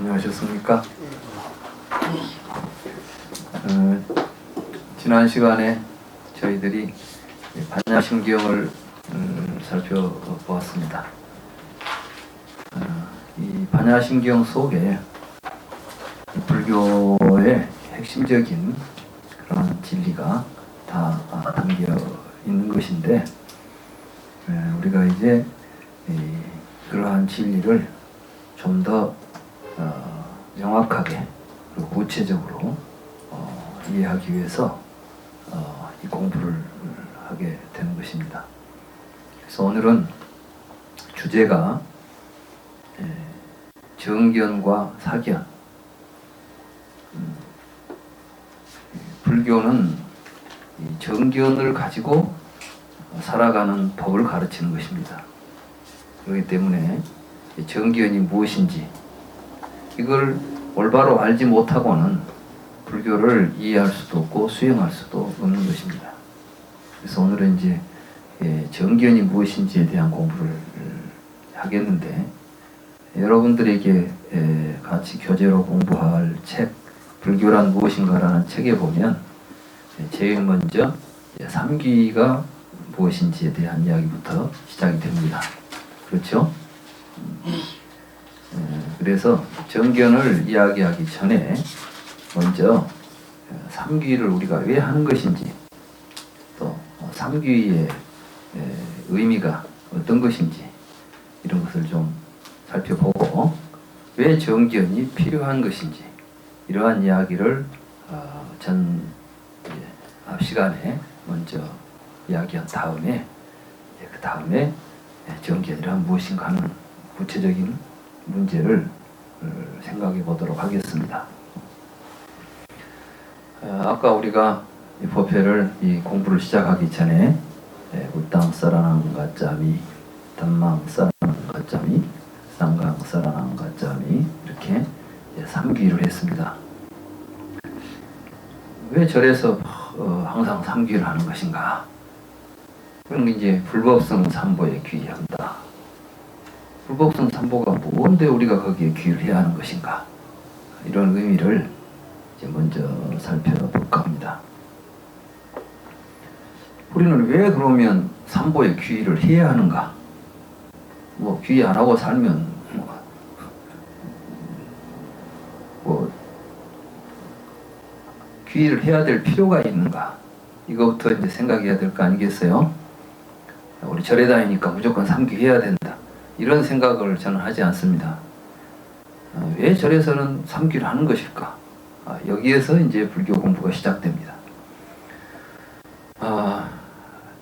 안녕하셨습니까? 지난 시간에 저희들이 반야심경을 살펴보았습니다. 이 반야심경 속에 불교의 핵심적인 그런 진리가 다 담겨 있는 것인데, 우리가 이제 그러한 진리를 좀 더 명확하게 그리고 구체적으로 이해하기 위해서 이 공부를 하게 되는 것입니다. 그래서 오늘은 주제가 정견과 사견. 불교는 정견을 가지고 살아가는 법을 가르치는 것입니다. 그렇기 때문에 정견이 무엇인지 이걸 올바로 알지 못하고는 불교를 이해할 수도 없고 수행할 수도 없는 것입니다. 그래서 오늘은 이제 정견이 무엇인지에 대한 공부를 하겠는데, 여러분들에게 같이 교재로 공부할 책 불교란 무엇인가라는 책에 보면 제일 먼저 삼귀가 무엇인지에 대한 이야기부터 시작이 됩니다. 그렇죠? 그래서 정견을 이야기하기 전에 먼저 삼귀를 우리가 왜 하는 것인지, 또 삼귀의 의미가 어떤 것인지 이런 것을 좀 살펴보고, 왜 정견이 필요한 것인지 이러한 이야기를 앞 시간에 먼저 이야기한 다음에 그 다음에 정견이란 무엇인가 하는 구체적인 문제를 생각해 보도록 하겠습니다. 아까 우리가 이 법회를 이 공부를 시작하기 전에 우땅 사라낭 가짜미, 담망 사라낭 가짜미, 쌍강 사라낭 가짜미 이렇게 삼귀를 했습니다. 왜 절에서 항상 삼귀를 하는 것인가? 그럼 이제 불법성 삼보에 귀의한다. 불법성 삼보가 뭔데 우리가 거기에 귀의를 해야 하는 것인가? 이런 의미를 이제 먼저 살펴볼까 합니다. 우리는 왜 그러면 삼보에 귀의를 해야 하는가? 뭐 귀의 안 하고 살면 뭐 귀의를 해야 될 필요가 있는가? 이거부터 이제 생각해야 될 거 아니겠어요? 우리 절에 다니니까 무조건 삼귀 해야 된다, 이런 생각을 저는 하지 않습니다. 왜 절에서는 삼귀를 하는 것일까? 여기에서 이제 불교 공부가 시작됩니다.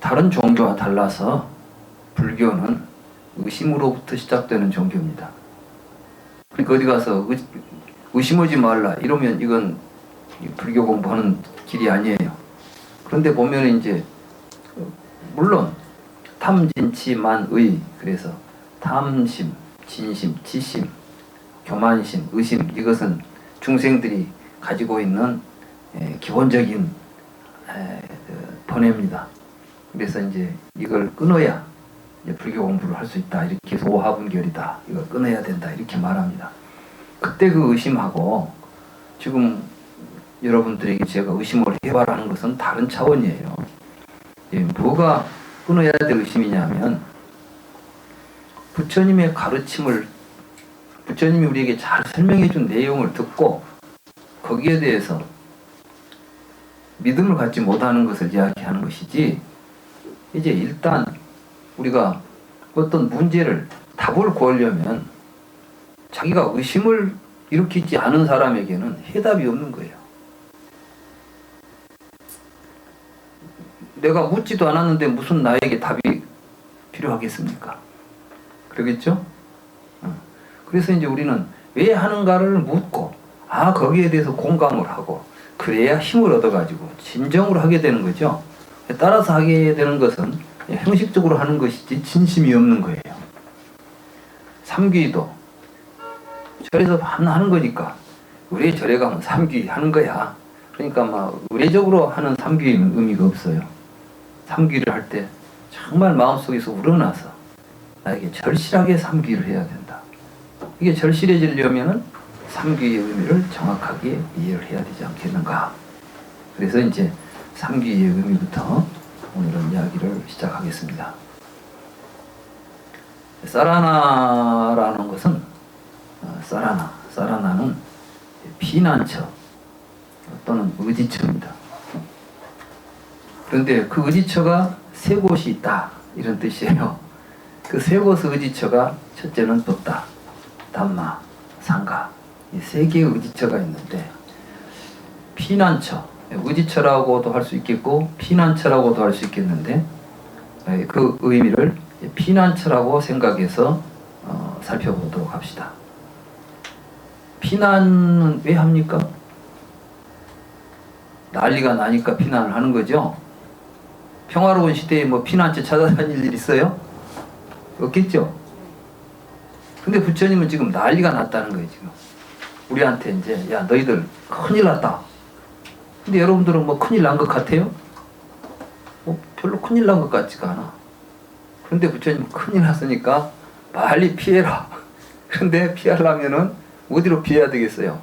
다른 종교와 달라서 불교는 의심으로부터 시작되는 종교입니다. 그러니까 어디 가서 의심하지 말라 이러면 이건 불교 공부하는 길이 아니에요. 그런데 보면 이제 물론 탐진치만의, 그래서 탐심, 진심, 지심, 교만심, 의심, 이것은 중생들이 가지고 있는 기본적인 번뇌입니다. 그래서 이제 이걸 끊어야 이제 불교 공부를 할 수 있다, 이렇게 해서 오하분결이다, 이걸 끊어야 된다, 이렇게 말합니다. 그때 그 의심하고 지금 여러분들에게 제가 의심을 해봐라는 것은 다른 차원이에요. 뭐가 끊어야 될 의심이냐면, 부처님의 가르침을, 부처님이 우리에게 잘 설명해 준 내용을 듣고 거기에 대해서 믿음을 갖지 못하는 것을 이야기하는 것이지, 이제 일단 우리가 어떤 문제를 답을 구하려면 자기가 의심을 일으키지 않은 사람에게는 해답이 없는 거예요. 내가 묻지도 않았는데 무슨 나에게 답이 필요하겠습니까? 그러겠죠? 그래서 이제 우리는 왜 하는가를 묻고, 거기에 대해서 공감을 하고, 그래야 힘을 얻어가지고 진정으로 하게 되는 거죠. 따라서 하게 되는 것은 형식적으로 하는 것이지 진심이 없는 거예요. 삼귀도 절에서 하는 거니까 우리 절에 가면 삼귀 하는 거야. 그러니까 막 의례적으로 하는 삼귀는 의미가 없어요. 삼귀를 할 때 정말 마음속에서 우러나서 나에게 절실하게 삼귀를 해야 된다. 이게 절실해지려면은 삼귀의 의미를 정확하게 이해를 해야 되지 않겠는가. 그래서 이제 삼귀의 의미부터 오늘은 이야기를 시작하겠습니다. 사라나라는 것은 사라나는 피난처 또는 의지처입니다. 그런데 그 의지처가 세 곳이 있다 이런 뜻이에요. 그 세 곳의 의지처가 첫째는 붓다, 담마, 상가 이 세 개의 의지처가 있는데 피난처, 의지처라고도 할 수 있겠고 피난처라고도 할 수 있겠는데 그 의미를 피난처라고 생각해서 살펴보도록 합시다. 피난은 왜 합니까? 난리가 나니까 피난을 하는 거죠. 평화로운 시대에 뭐 피난처 찾아다닐 일 있어요? 없겠죠. 근데 부처님은 지금 난리가 났다는 거예요. 지금 우리한테 이제 야 너희들 큰일 났다. 근데 여러분들은 뭐 큰일 난 것 같아요? 별로 큰일 난 것 같지가 않아. 그런데 부처님은 큰일 났으니까 빨리 피해라. 그런데 피하려면은 어디로 피해야 되겠어요?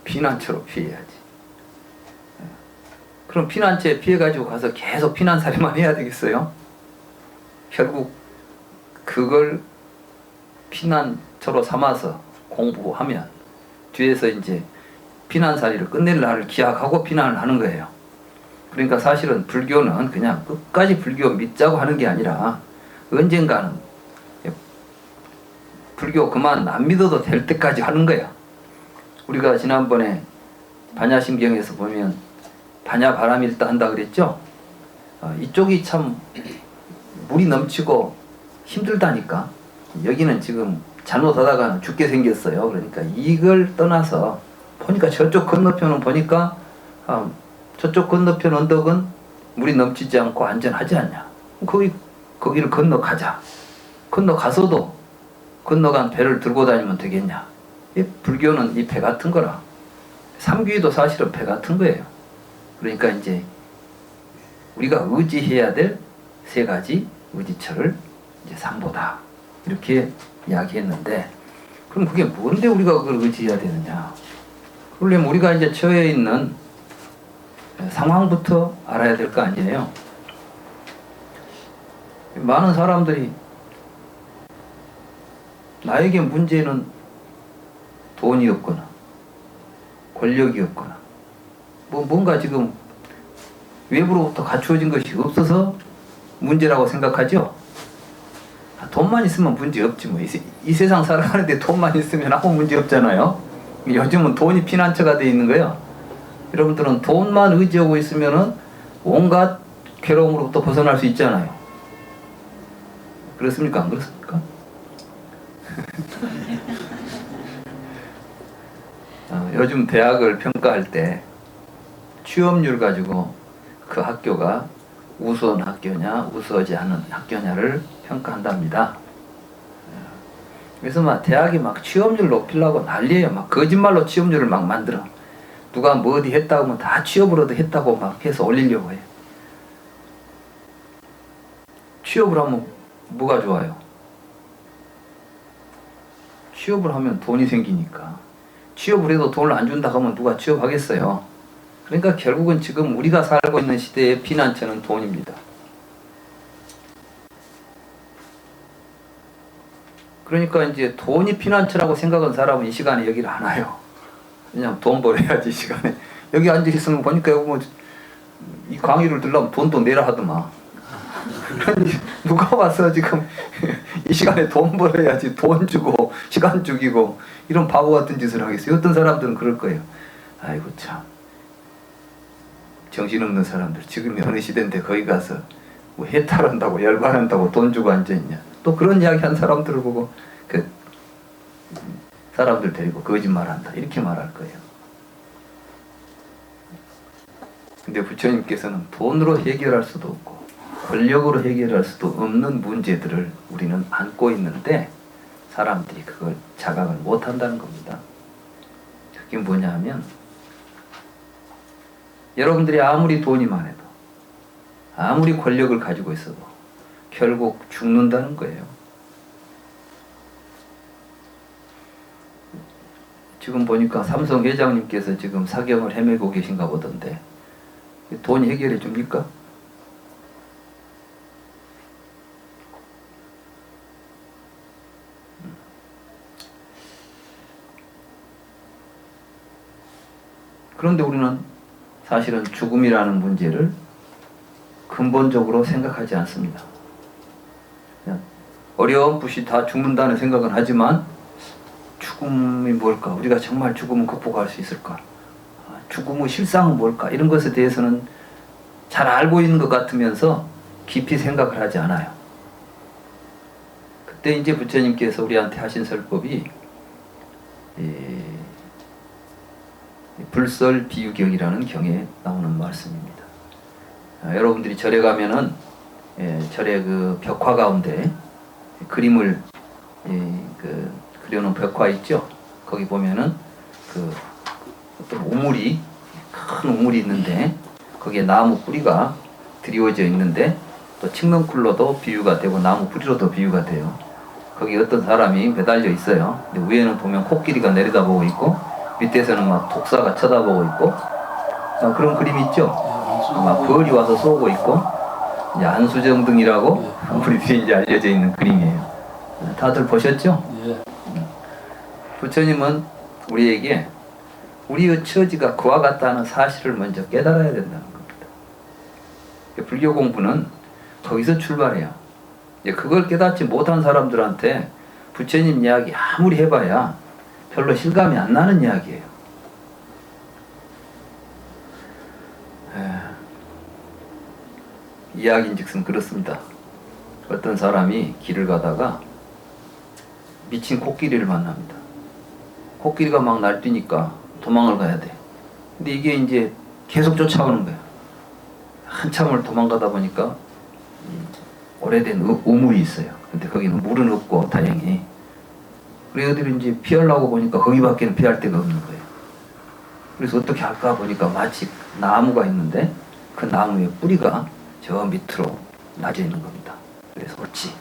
피난처로 피해야지. 그럼 피난처에 피해가지고 가서 계속 피난살이만 해야 되겠어요? 결국 그걸 피난처로 삼아서 공부하면 뒤에서 이제 피난살이를 끝낼 날을 기약하고 피난을 하는 거예요. 그러니까 사실은 불교는 그냥 끝까지 불교 믿자고 하는 게 아니라 언젠가는 불교 그만 안 믿어도 될 때까지 하는 거야. 우리가 지난번에 반야심경에서 보면 반야바람일다 한다 그랬죠? 이쪽이 참 물이 넘치고 힘들다니까. 여기는 지금 잘못하다가 죽게 생겼어요. 그러니까 이걸 떠나서 보니까 저쪽 건너편은 보니까 저쪽 건너편 언덕은 물이 넘치지 않고 안전하지 않냐. 거기를 건너가자. 건너가서도 건너간 배를 들고 다니면 되겠냐. 불교는 이 배 같은 거라. 삼귀도 사실은 배 같은 거예요. 그러니까 이제 우리가 의지해야 될 세 가지 의지처를 이제 삼보다 이렇게 이야기했는데, 그럼 그게 뭔데 우리가 그걸 의지해야 되느냐? 그러려면 우리가 이제 처해 있는 상황부터 알아야 될 거 아니에요. 많은 사람들이 나에게 문제는 돈이 없거나 권력이 없거나 뭔가 지금 외부로부터 갖추어진 것이 없어서 문제라고 생각하죠. 돈만 있으면 문제 없지 뭐. 이 세상 살아가는데 돈만 있으면 아무 문제 없잖아요. 요즘은 돈이 피난처가 돼 있는 거예요. 여러분들은 돈만 의지하고 있으면은 온갖 괴로움으로부터 벗어날 수 있잖아요. 그렇습니까? 안 그렇습니까? 요즘 대학을 평가할 때 취업률 가지고 그 학교가 우수한 학교냐 우수하지 않은 학교냐를 평가한답니다. 그래서 막 대학이 막 취업률 높이려고 난리예요. 막 거짓말로 취업률을 막 만들어. 누가 뭐 어디 했다고 하면 다 취업을 어디 했다고 막 해서 올리려고 해요. 취업을 하면 뭐가 좋아요? 취업을 하면 돈이 생기니까. 취업을 해도 돈을 안 준다 하면 누가 취업하겠어요? 그러니까 결국은 지금 우리가 살고 있는 시대의 피난처는 돈입니다. 그러니까 이제 돈이 피난처라고 생각한 사람은 이 시간에 여기를 안 와요. 그냥 돈 벌어야지 이 시간에. 여기 앉아 있으면 보니까 여기 뭐 이 강의를 들려면 돈도 내라 하더만. 누가 와서 지금 이 시간에 돈 벌어야지 돈 주고 시간 죽이고 이런 바보 같은 짓을 하겠어요. 어떤 사람들은 그럴 거예요. 아이고 참 정신없는 사람들. 지금이 어느 시대인데 거기 가서 뭐 해탈한다고 열반한다고 돈 주고 앉아있냐. 또 그런 이야기 한 사람들을 보고 그 사람들 데리고 거짓말한다 이렇게 말할 거예요. 근데 부처님께서는 돈으로 해결할 수도 없고 권력으로 해결할 수도 없는 문제들을 우리는 안고 있는데 사람들이 그걸 자각을 못한다는 겁니다. 그게 뭐냐 하면 여러분들이 아무리 돈이 많아도 아무리 권력을 가지고 있어도 결국 죽는다는 거예요. 지금 보니까 삼성 회장님께서 지금 사경을 헤매고 계신가 보던데 돈 해결해 줍니까? 그런데 우리는 사실은 죽음이라는 문제를 근본적으로 생각하지 않습니다. 그냥 어렴풋이 다 죽는다는 생각은 하지만 죽음이 뭘까? 우리가 정말 죽음을 극복할 수 있을까? 죽음의 실상은 뭘까? 이런 것에 대해서는 잘 알고 있는 것 같으면서 깊이 생각을 하지 않아요. 그때 이제 부처님께서 우리한테 하신 설법이 불설 비유경이라는 경에 나오는 말씀입니다. 여러분들이 절에 가면은 절에 그 벽화 가운데 그림을 그려놓은 벽화 있죠. 거기 보면은 그 어떤 우물이 큰 우물이 있는데 거기에 나무 뿌리가 드리워져 있는데 또 칡넝쿨로도 비유가 되고 나무 뿌리로도 비유가 돼요. 거기 어떤 사람이 매달려 있어요. 근데 위에는 보면 코끼리가 내려다보고 있고 밑에서는 막 독사가 쳐다보고 있고 그런 그림 있죠. 막 벌이 와서 쏘고 있고 이제 안수정등이라고 우리 뒤에 이제 알려져 있는 그림이에요. 다들 보셨죠? 부처님은 우리에게 우리의 처지가 그와 같다는 사실을 먼저 깨달아야 된다는 겁니다. 불교 공부는 거기서 출발해요. 그걸 깨닫지 못한 사람들한테 부처님 이야기 아무리 해봐야 별로 실감이 안 나는 이야기예요. 이야기인즉슨 그렇습니다. 어떤 사람이 길을 가다가 미친 코끼리를 만납니다. 코끼리가 막 날뛰니까 도망을 가야 돼. 근데 이게 이제 계속 쫓아오는 거야. 한참을 도망가다 보니까 오래된 우물이 있어요. 근데 거기는 물은 없고 다행히. 그래서 어디를 이제 피하려고 보니까 거기밖에는 피할 데가 없는 거예요. 그래서 어떻게 할까 보니까 마치 나무가 있는데 그 나무의 뿌리가 저 밑으로 낮아 있는 겁니다. 그래서 옳지.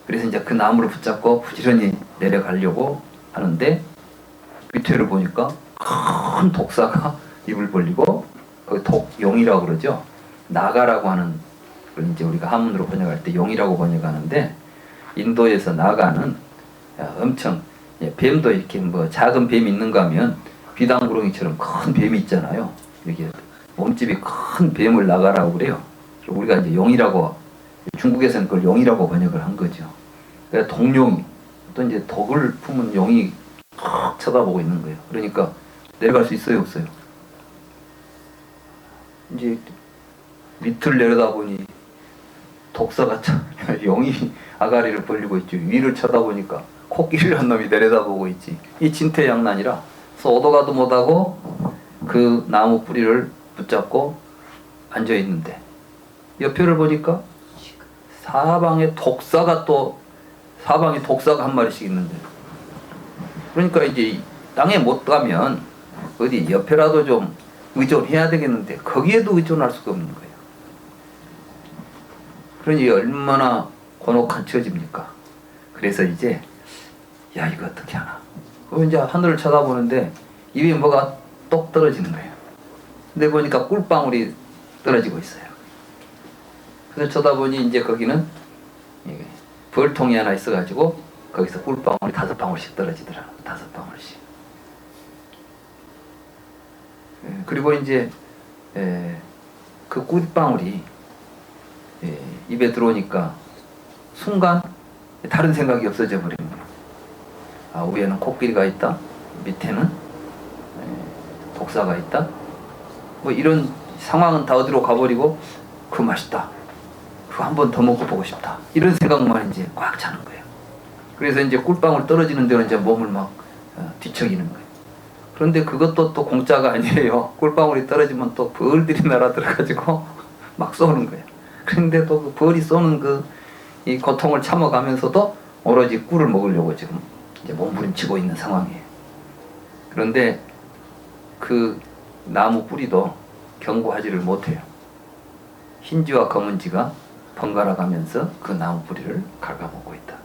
그래서 이제 그 나무를 붙잡고 부지런히 내려가려고 하는데 밑에를 보니까 큰 독사가 입을 벌리고 거기 독용이라고 그러죠. 나가라고 하는 걸 이제 우리가 한문으로 번역할 때 용이라고 번역하는데 인도에서 나가는 엄청 뱀도 이렇게 뭐 작은 뱀이 있는가 하면 비단구렁이처럼 큰 뱀이 있잖아요. 이렇게 몸집이 큰 뱀을 나가라고 그래요. 우리가 이제 용이라고 중국에서는 그걸 용이라고 번역을 한 거죠. 그러니까 독용이 어떤 이제 독을 품은 용이 확 쳐다보고 있는 거예요. 그러니까 내려갈 수 있어요, 없어요? 이제 밑을 내려다보니 독사가 용이 아가리를 벌리고 있죠. 위를 쳐다보니까 코끼리란 놈이 내려다보고 있지. 이 진퇴양난이라 오도 가도 못하고 그 나무 뿌리를 붙잡고 앉아 있는데 옆에를 보니까 사방에 독사가 한 마리씩 있는데 그러니까 이제 땅에 못 가면 어디 옆에라도 좀 의존해야 되겠는데 거기에도 의존할 수가 없는 거예요. 그러니 얼마나 곤혹한 처지입니까? 그래서 이제 야 이거 어떻게 하나? 그럼 이제 하늘을 쳐다보는데 입에 뭐가 똑 떨어지는 거예요. 근데 보니까 꿀방울이 떨어지고 있어요. 그래서 쳐다보니 이제 거기는 벌통이 하나 있어가지고 거기서 꿀방울이 5방울씩 떨어지더라. 5방울씩. 그리고 이제 그 꿀방울이 입에 들어오니까 순간 다른 생각이 없어져 버리는 거예요. 아, 위에는 코끼리가 있다. 밑에는 독사가 있다. 뭐 이런 상황은 다 어디로 가버리고 그 맛있다. 그거 한 번 더 먹고 보고 싶다. 이런 생각만 이제 꽉 차는 거예요. 그래서 이제 꿀방울 떨어지는 데는 이제 몸을 막 뒤척이는 거예요. 그런데 그것도 또 공짜가 아니에요. 꿀방울이 떨어지면 또 벌들이 날아들어가지고 막 쏘는 거예요. 그런데 또 그 벌이 쏘는 이 고통을 참아가면서도 오로지 꿀을 먹으려고 지금 이제 몸부림치고 있는 상황이에요. 그런데 그 나무 뿌리도 경고하지를 못해요. 흰지와 검은지가 번갈아 가면서 그 나무 뿌리를 갉아먹고 있다.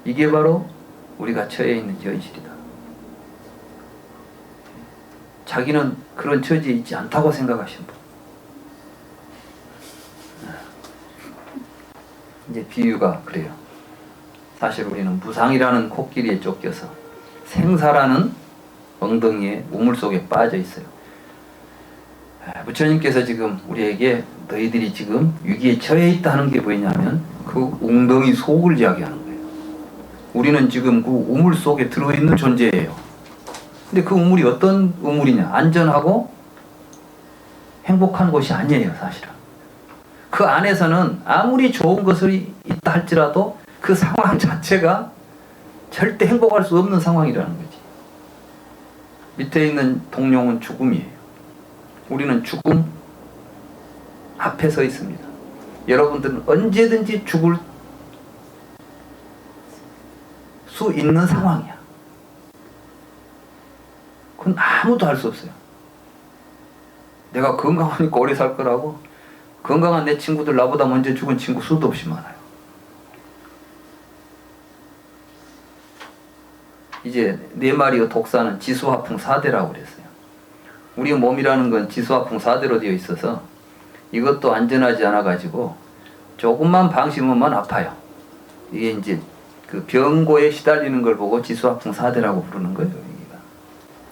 이게 바로 우리가 처해 있는 현실이다. 자기는 그런 처지에 있지 않다고 생각하시는 분. 이제 비유가 그래요. 사실 우리는 무상이라는 코끼리에 쫓겨서 생사라는 엉덩이에 우물 속에 빠져 있어요. 부처님께서 지금 우리에게 너희들이 지금 위기에 처해 있다는 게 뭐냐면 그 웅덩이 속을 이야기하는 거예요. 우리는 지금 그 우물 속에 들어있는 존재예요. 근데 그 우물이 어떤 우물이냐? 안전하고 행복한 곳이 아니에요, 사실은. 그 안에서는 아무리 좋은 것이 있다 할지라도 그 상황 자체가 절대 행복할 수 없는 상황이라는 거지. 밑에 있는 동룡은 죽음이에요. 우리는 죽음 앞에 서 있습니다. 여러분들은 언제든지 죽을 수 있는 상황이야. 그건 아무도 할 수 없어요. 내가 건강하니까 오래 살 거라고? 건강한 내 친구들 나보다 먼저 죽은 친구 수도 없이 많아요. 이제 네 마리의 독사는 지수화풍 4대라고 그랬어요. 우리 몸이라는 건 지수화풍 4대로 되어 있어서 이것도 안전하지 않아 가지고 조금만 방심하면 아파요. 이게 이제 그 병고에 시달리는 걸 보고 지수화풍 4대라고 부르는 거예요. 여기가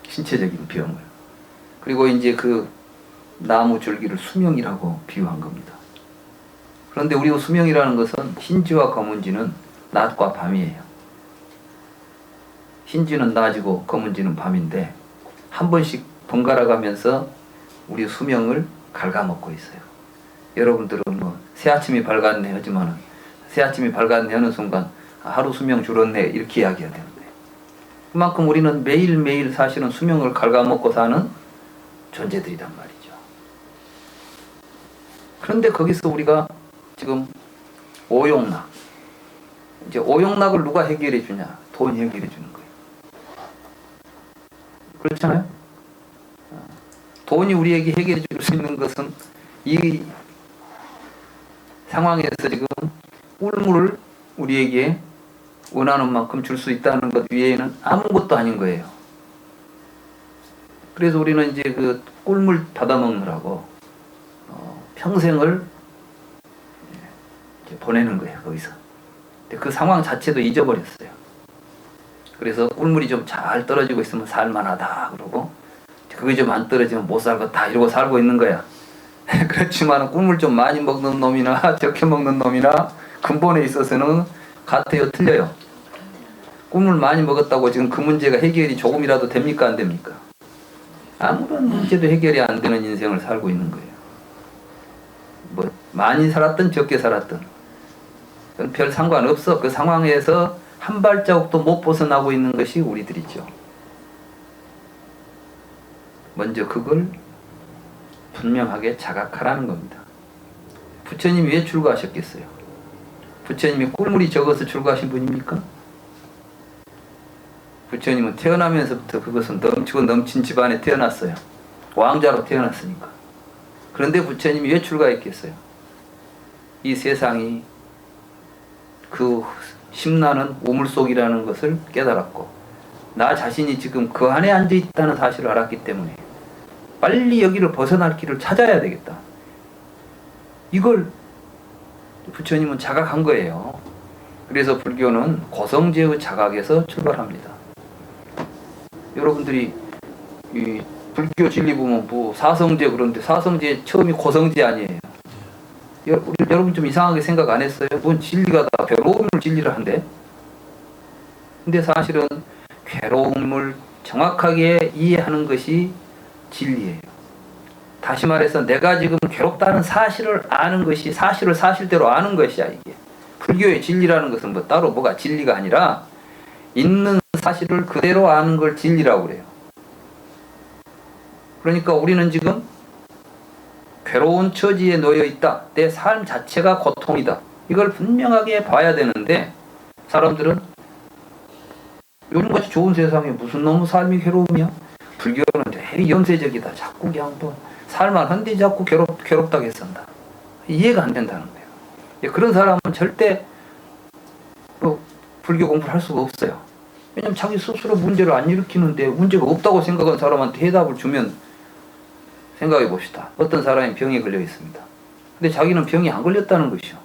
신체적인 병을. 그리고 이제 그 나무 줄기를 수명이라고 비유한 겁니다. 그런데 우리 수명이라는 것은 흰지와 검은지는 낮과 밤이에요. 흰지는 낮이고 검은지는 밤인데 한 번씩 번갈아 가면서 우리 수명을 갉아먹고 있어요. 여러분들은 뭐 새아침이 밝았네 하지만 새아침이 밝았네 하는 순간 하루 수명 줄었네 이렇게 이야기해야 되는데 그만큼 우리는 매일매일 사실은 수명을 갉아먹고 사는 존재들이란 말이죠. 그런데 거기서 우리가 지금 오용락, 이제 오용락을 누가 해결해 주냐? 돈이 해결해 주는 거예요. 그렇잖아요? 돈이 우리에게 해결해 줄 수 있는 것은 이 상황에서 지금 꿀물을 우리에게 원하는 만큼 줄 수 있다는 것 외에는 아무것도 아닌 거예요. 그래서 우리는 이제 그 꿀물 받아먹느라고 평생을 이제 보내는 거예요, 거기서. 근데 그 상황 자체도 잊어버렸어요. 그래서 꿀물이 좀 잘 떨어지고 있으면 살만하다 그러고 그게 좀 안 떨어지면 못 살겠다 이러고 살고 있는 거야. 그렇지만 꿀물 좀 많이 먹는 놈이나 적게 먹는 놈이나 근본에 있어서는 같아요, 틀려요? 꿀물 많이 먹었다고 지금 그 문제가 해결이 조금이라도 됩니까, 안 됩니까? 아무런 문제도 해결이 안 되는 인생을 살고 있는 거예요. 뭐 많이 살았든 적게 살았든 그건 별 상관없어. 그 상황에서 한 발자국도 못 벗어나고 있는 것이 우리들이죠. 먼저 그걸 분명하게 자각하라는 겁니다. 부처님이 왜 출가하셨겠어요? 부처님이 꿀물이 적어서 출가하신 분입니까? 부처님은 태어나면서부터 그것은 넘치고 넘친 집안에 태어났어요. 왕자로 태어났으니까. 그런데 부처님이 왜 출가했겠어요? 이 세상이 그 심나는 우물속이라는 것을 깨달았고 나 자신이 지금 그 안에 앉아 있다는 사실을 알았기 때문에 빨리 여기를 벗어날 길을 찾아야 되겠다. 이걸 부처님은 자각한 거예요. 그래서 불교는 고성제의 자각에서 출발합니다. 여러분들이 이 불교 진리 보면 뭐 사성제 그런데 사성제 처음이 고성제 아니에요. 여러분 좀 이상하게 생각 안 했어요? 뭔 진리가 다 괴로움을 진리를 한대. 근데 사실은 괴로움을 정확하게 이해하는 것이 진리예요. 다시 말해서 내가 지금 괴롭다는 사실을 아는 것이 사실을 사실대로 아는 것이야. 이게 불교의 진리라는 것은 뭐 따로 뭐가 진리가 아니라 있는 사실을 그대로 아는 걸 진리라고 그래요. 그러니까 우리는 지금 괴로운 처지에 놓여 있다. 내 삶 자체가 고통이다. 이걸 분명하게 봐야 되는데 사람들은 요즘같이 좋은 세상에 무슨 너무 삶이 괴로움이야? 불교는 되게 염세적이다. 자꾸 그냥 뭐 살만 한데 자꾸 괴롭다고 했습니다. 이해가 안 된다는 거예요. 그런 사람은 절대 불교 공부를 할 수가 없어요. 왜냐면 자기 스스로 문제를 안 일으키는데 문제가 없다고 생각한 사람한테 해답을 주면, 생각해 봅시다. 어떤 사람이 병에 걸려 있습니다. 근데 자기는 병이 안 걸렸다는 것이요.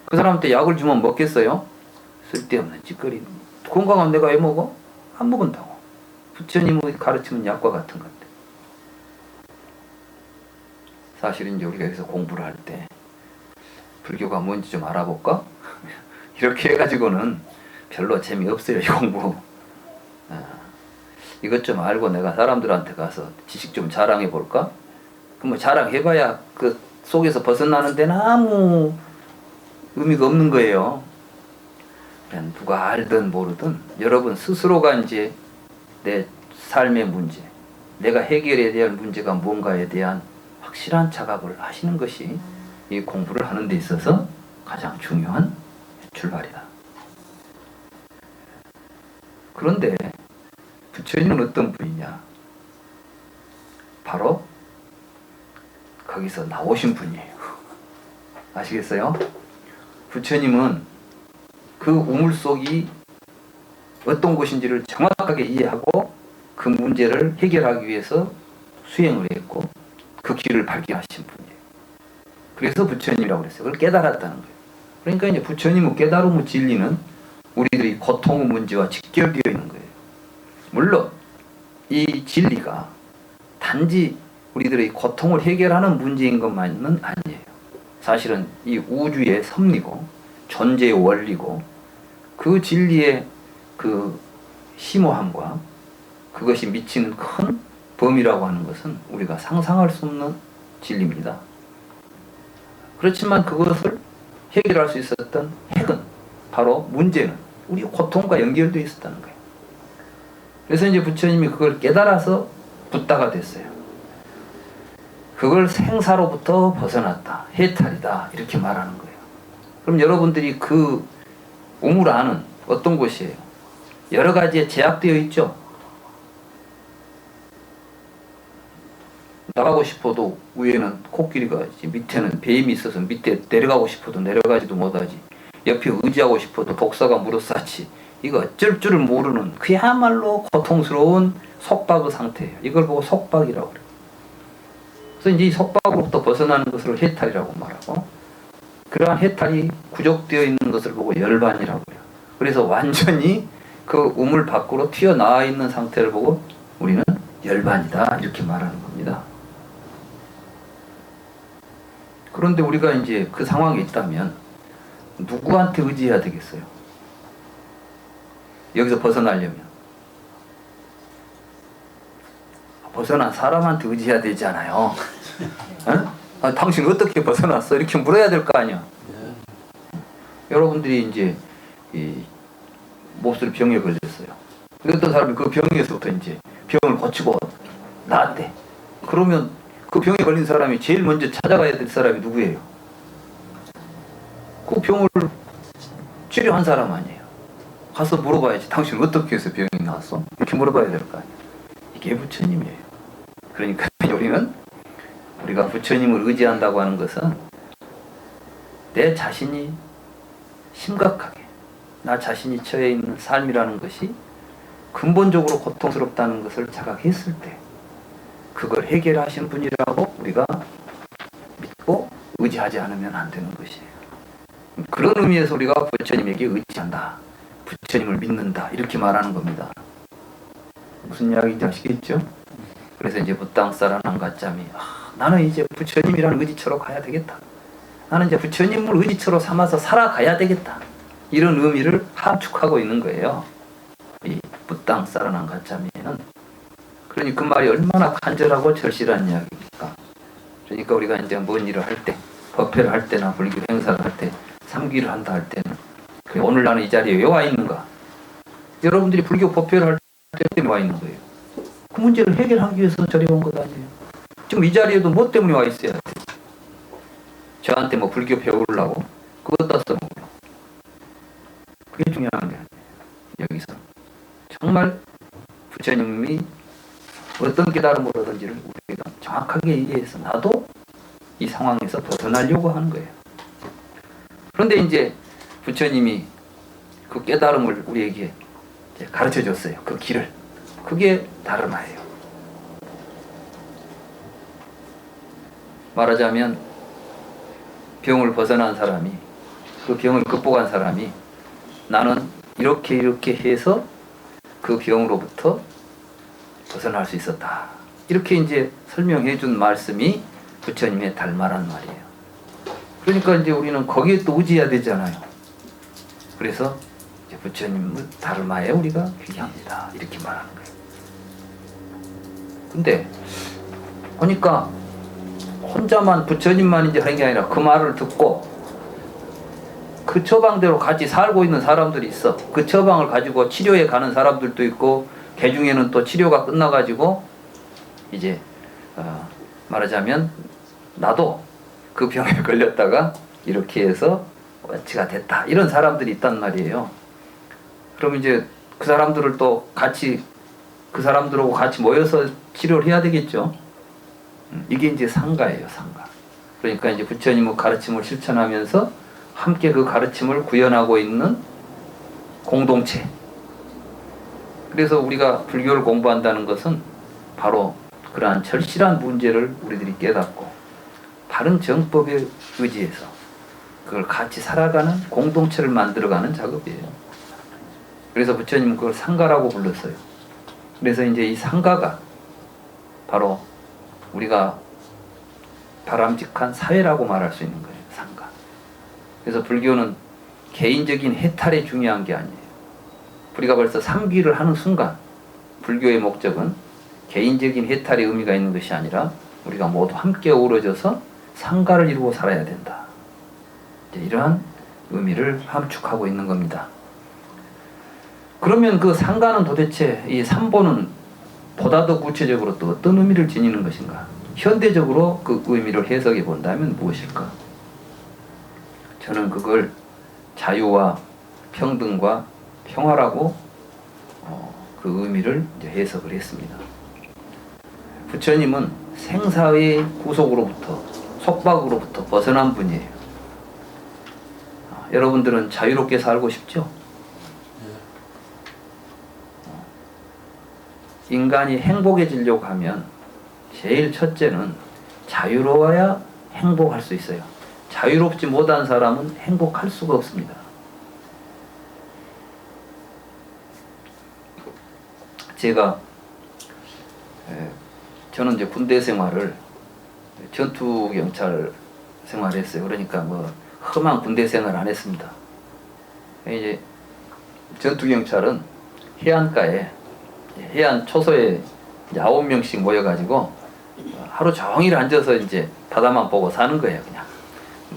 그 사람한테 약을 주면 먹겠어요? 쓸데없는 짓거리. 건강한 내가 왜 먹어? 안 먹은다고. 부처님의 가르침은 약과 같은 건데. 사실은 이제 우리가 여기서 공부를 할 때 불교가 뭔지 좀 알아볼까? 이렇게 해가지고는 별로 재미없어요, 이 공부. 이것 좀 알고 내가 사람들한테 가서 지식 좀 자랑해 볼까? 그럼 뭐 자랑해봐야 그 속에서 벗어나는 데는 아무 의미가 없는 거예요. 누가 알든 모르든 여러분 스스로가 이제 내 삶의 문제, 내가 해결해야 될 문제가 뭔가에 대한 확실한 자각을 하시는 것이 이 공부를 하는 데 있어서 가장 중요한 출발이다. 그런데 부처님은 어떤 분이냐? 바로 거기서 나오신 분이에요. 아시겠어요? 부처님은 그 우물 속이 어떤 곳인지를 정확하게 이해하고 그 문제를 해결하기 위해서 수행을 했고 그 길을 발견하신 분이에요. 그래서 부처님이라고 그랬어요. 그걸 깨달았다는 거예요. 그러니까 이제 부처님의 깨달음의 진리는 우리들이 고통의 문제와 직결되어 있는 거예요. 물론 이 진리가 단지 우리들의 고통을 해결하는 문제인 것만은 아니에요. 사실은 이 우주의 섭리고 존재의 원리고 그 진리의 그 심오함과 그것이 미치는 큰 범위라고 하는 것은 우리가 상상할 수 없는 진리입니다. 그렇지만 그것을 해결할 수 있었던 핵은, 바로 문제는 우리 고통과 연결되어 있었다는 거예요. 그래서 이제 부처님이 그걸 깨달아서 붓다가 됐어요. 그걸 생사로부터 벗어났다, 해탈이다, 이렇게 말하는 거예요. 그럼 여러분들이 그 우물 안은 어떤 곳이에요? 여러 가지에 제약되어 있죠. 나가고 싶어도 위에는 코끼리가 있지, 밑에는 뱀이 있어서 밑에 내려가고 싶어도 내려가지도 못하지, 옆에 의지하고 싶어도 독사가 물어싸지. 이거 어쩔 줄을 모르는 그야말로 고통스러운 속박의 상태예요. 이걸 보고 속박이라고 그래요. 그래서 이제 이 속박으로부터 벗어나는 것을 해탈이라고 말하고, 그러한 해탈이 구족되어 있는 것을 보고 열반이라고 해요. 그래서 완전히 그 우물 밖으로 튀어나와 있는 상태를 보고 우리는 열반이다, 이렇게 말하는 겁니다. 그런데 우리가 이제 그 상황에 있다면 누구한테 의지해야 되겠어요? 여기서 벗어나려면 벗어난 사람한테 의지해야 되잖아요. 아, 당신 어떻게 벗어났어? 이렇게 물어야 될 거 아니야. 여러분들이 이제 이 몹쓸 병에 걸렸어요. 어떤 사람이 그 병에서부터 이제 병을 고치고 나았대. 그러면 그 병에 걸린 사람이 제일 먼저 찾아가야 될 사람이 누구예요? 그 병을 치료한 사람 아니에요. 가서 물어봐야지. 당신 어떻게 해서 병이 나왔어? 이렇게 물어봐야 될 거 아니에요. 이게 부처님이에요. 그러니까 우리가 부처님을 의지한다고 하는 것은 내 자신이 심각하게, 나 자신이 처해 있는 삶이라는 것이 근본적으로 고통스럽다는 것을 자각했을 때 그걸 해결하신 분이라고 우리가 믿고 의지하지 않으면 안 되는 것이에요. 그런 의미에서 우리가 부처님에게 의지한다, 부처님을 믿는다, 이렇게 말하는 겁니다. 무슨 이야기인지 아시겠죠? 그래서 이제 부땅사라난 가짜미, 나는 이제 부처님이라는 의지처로 가야 되겠다, 나는 이제 부처님을 의지처로 삼아서 살아가야 되겠다, 이런 의미를 함축하고 있는 거예요, 이 부땅사라난 가짜미는. 그러니 그 말이 얼마나 간절하고 절실한 이야기입니까? 그러니까 우리가 이제 뭔 일을 할 때, 법회를 할 때나 불교 행사를 할 때, 삼기를 한다 할 때는, 그래, 오늘 나는 이 자리에 왜 와 있는가? 여러분들이 불교 법회를 할 때 때문에 와 있는 거예요. 그 문제를 해결하기 위해서 저리 온 것 아니에요. 지금 이 자리에도 뭐 때문에 와 있어야 돼? 저한테 뭐 불교 배우려고? 그것 다 써먹으려. 그게 중요한 게 아니에요. 여기서 정말 부처님이 어떤 깨달음을 얻은지를 우리가 정확하게 이해해서 나도 이 상황에서 벗어나려고 하는 거예요. 그런데 이제 부처님이 그 깨달음을 우리에게 가르쳐 줬어요. 그 길을. 그게 다르마예요. 말하자면 병을 벗어난 사람이, 그 병을 극복한 사람이 나는 이렇게 해서 그 병으로부터 벗어날 수 있었다. 이렇게 이제 설명해 준 말씀이 부처님의 달마란 말이에요. 그러니까 이제 우리는 거기에 또 의지해야 되잖아요. 그래서 이제 부처님은 달마에 우리가 귀합니다. 이렇게 말하는 거예요. 근데 보니까 혼자만 부처님만 이제 하는 게 아니라 그 말을 듣고 그 처방대로 같이 살고 있는 사람들이 있어. 그 처방을 가지고 치료에 가는 사람들도 있고, 개중에는 또 치료가 끝나가지고 이제 말하자면 나도 그 병에 걸렸다가 이렇게 해서 완치가 됐다, 이런 사람들이 있단 말이에요. 그럼 이제 그 사람들을 또 같이, 그 사람들하고 같이 모여서 치료를 해야 되겠죠. 이게 이제 상가예요, 상가. 그러니까 이제 부처님의 가르침을 실천하면서 함께 그 가르침을 구현하고 있는 공동체. 그래서 우리가 불교를 공부한다는 것은 바로 그러한 절실한 문제를 우리들이 깨닫고 바른 정법에 의지해서 그걸 같이 살아가는 공동체를 만들어가는 작업이에요. 그래서 부처님은 그걸 상가라고 불렀어요. 그래서 이제 이 상가가 바로 우리가 바람직한 사회라고 말할 수 있는 거예요. 상가. 그래서 불교는 개인적인 해탈이 중요한 게 아니에요. 우리가 벌써 삼귀를 하는 순간 불교의 목적은 개인적인 해탈의 의미가 있는 것이 아니라 우리가 모두 함께 어우러져서 상가를 이루고 살아야 된다. 이러한 의미를 함축하고 있는 겁니다. 그러면 그 상가는 도대체, 이 삼보는 보다 더 구체적으로 또 어떤 의미를 지니는 것인가? 현대적으로 그 의미를 해석해 본다면 무엇일까? 저는 그걸 자유와 평등과 평화라고 그 의미를 이제 해석을 했습니다. 부처님은 생사의 구속으로부터, 속박으로부터 벗어난 분이에요. 여러분들은 자유롭게 살고 싶죠? 인간이 행복해지려고 하면 제일 첫째는 자유로워야 행복할 수 있어요. 자유롭지 못한 사람은 행복할 수가 없습니다. 저는 이제 군대 생활을, 전투 경찰 생활을 했어요. 그러니까 뭐 험한 군대 생활 안 했습니다. 이제 전투 경찰은 해안가에, 해안 초소에 이제 9명씩 모여가지고 하루 종일 앉아서 이제 바다만 보고 사는 거예요. 그냥